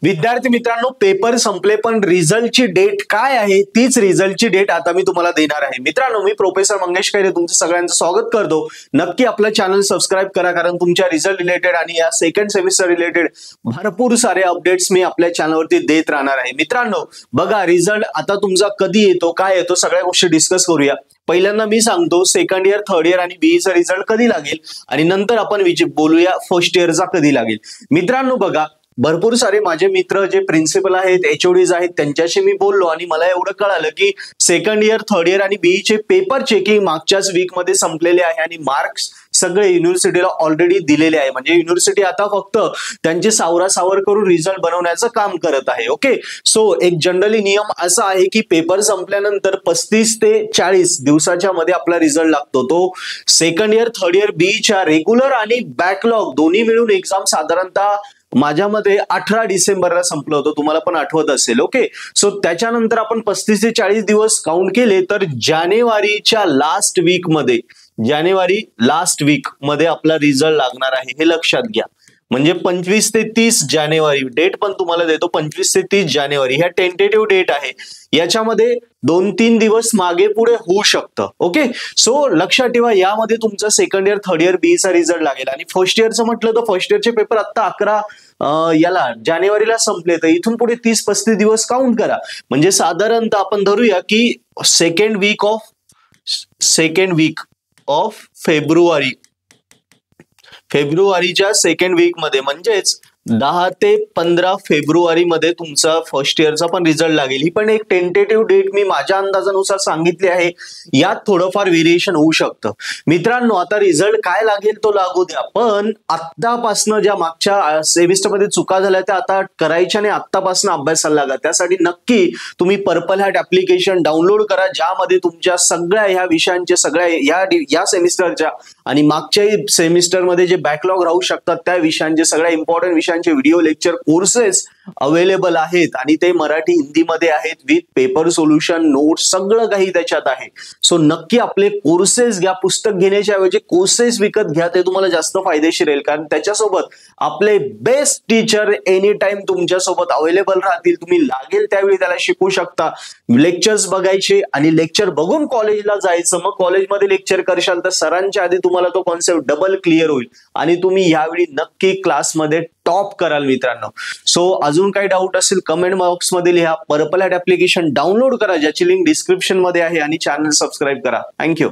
विद्यार्थी मित्रांनो, पेपर संपले पण रिझल्टची डेट काय आहे तीच रिझल्टची डेट आता मी तुम्हाला देणार आहे। मित्रांनो, मी प्रोफेसर मंगेश खैरे तुमचं सगळ्यांचं स्वागत करतो। नक्की आपलं चॅनल सबस्क्राइब करा, कारण तुमच्या रिझल्ट रिलेटेड आणि या सेकंड सेमिस्टर रिलेटेड भरपूर सारे अपडेट्स मी आपल्या चॅनलवरती देत राहणार आहे। मित्रांनो बघा, रिझल्ट आता तुमचा कधी येतो, काय येतो, सगळ्या गोष्टी डिस्कस करूया। पहिल्यांदा मी सांगतो सेकंड इयर, थर्ड इयर आणि बीईचा रिझल्ट कधी लागेल आणि नंतर आपण बोलूया फर्स्ट इयरचा कधी लागेल। मित्रांनो बघा, भरपूर सारे माझे मित्र जे प्रिन्सिपल आहेत, एचओडीज आहेत, त्यांच्याशी मी बोललो आणि मला एवढं कळालं की सेकंड इयर, थर्ड इयर आणि बीईचे पेपर चेकिंग मागच्याच वीक मध्ये संपलेले आहे आणि मार्क्स सगळे युनिव्हर्सिटीला ऑलरेडी दिलेले आहे। म्हणजे युनिव्हर्सिटी आता फक्त त्यांची सावरासावर करून रिझल्ट बनवण्याचं काम करत आहे। ओके, सो एक जनरली नियम असा आहे की पेपर संपल्यानंतर 35 ते 40 दिवसाच्या मध्ये आपला रिझल्ट लागतो। तो सेकंड इयर, थर्ड इयर बीईच्या रेग्युलर आणि बॅकलॉग दोन्ही मिळून एक्झाम साधारणतः माझ्या मते 18 डिसेंबरला संपलं होतं, तुम्हाला पण आठवत असेल। ओके, सो त्याच्यानंतर आपण 35 ते 40 दिवस काउंट केले तर जानेवारीच्या लास्ट वीक मध्ये आपला रिझल्ट लागणार आहे, हे लक्षात घ्या। म्हणजे 25 ते 30 जानेवारी डेट पण तुम्हाला देतो, 25 ते 30 जानेवारी ह्या टेंटेटिव्ह डेट आहे। याच्यामध्ये 2-3 दिवस मागे पुढे होऊ शकतं। ओके, सो लक्षात ठेवा, यामध्ये तुमचा सेकंड इयर, थर्ड इयर बीईचा रिझल्ट लागेल। आणि फर्स्ट इयरचं म्हटलं तर फर्स्ट इयरचे पेपर आता 11 जानेवारीला संपले, तर इथून पुढे 30-35 दिवस काउंट करा। म्हणजे साधारणतः आपण धरूया की सेकंड वीक ऑफ फेब्रुवारीच्या सेकंड वीक मध्ये, म्हणजेच 10 ते 15 फेब्रुवारी मध्ये तुमचा फर्स्ट इयरचा पण रिझल्ट लागेल। ही पण एक टेंटेटिव्ह डेट मी माझ्या अंदाजानुसार सांगितली आहे, यात थोडंफार व्हेरिएशन होऊ शकतं। मित्रांनो, आता रिझल्ट काय लागेल तो लागू द्या, पण आत्तापासनं ज्या मागच्या सेमिस्टरमध्ये चुका झाल्या त्या आता करायच्या नाही, आत्तापासून अभ्यासाला लागा। त्यासाठी नक्की तुम्ही पर्पल हॅट ऍप्लिकेशन डाउनलोड करा, ज्यामध्ये तुमच्या सगळ्या ह्या विषयांचे, सगळ्या या सेमिस्टरच्या आणि मागच्याही सेमिस्टरमध्ये जे बॅकलॉग राहू शकतात त्या विषयांचे, सगळ्या इम्पॉर्टंट विषयांचे व्हिडिओ लेक्चर कोर्सेस अवेलेबल आहेत आणि ते मराठी हिंदीमध्ये आहेत, विथ पेपर सोल्युशन, नोट्स, सगळं काही त्याच्यात आहे। सो नक्की आपले कोर्सेस घ्या, पुस्तक घेण्याच्या ऐवजी कोर्सेस विकत घ्या, ते तुम्हाला जास्त फायदेशीर राहील, कारण त्याच्यासोबत आपले बेस्ट टीचर एनी टाइम तुमच्या सोबत अवेलेबल राहतील। तुम्ही लागेल त्यावेळी त्याला शिकू शकता। लेक्चर्स बघायचे आणि लेक्चर बघून कॉलेजला जायचं, मग कॉलेजमध्ये लेक्चर करशाल तर सरांच्या आधी तुम्हाला तो कॉन्सेप्ट डबल क्लिअर होईल आणि तुम्ही यावेळी नक्की क्लासमध्ये टॉप कराल मित्रांनो। सो अजून काही डाऊट असेल कमेंट बॉक्स मध्ये लिहा, पर्पल हॅट ऍप्लिकेशन डाउनलोड करा, ज्याची लिंक डिस्क्रिप्शन मध्ये आहे, आणि चॅनल सबस्क्राईब करा। थँक्यू।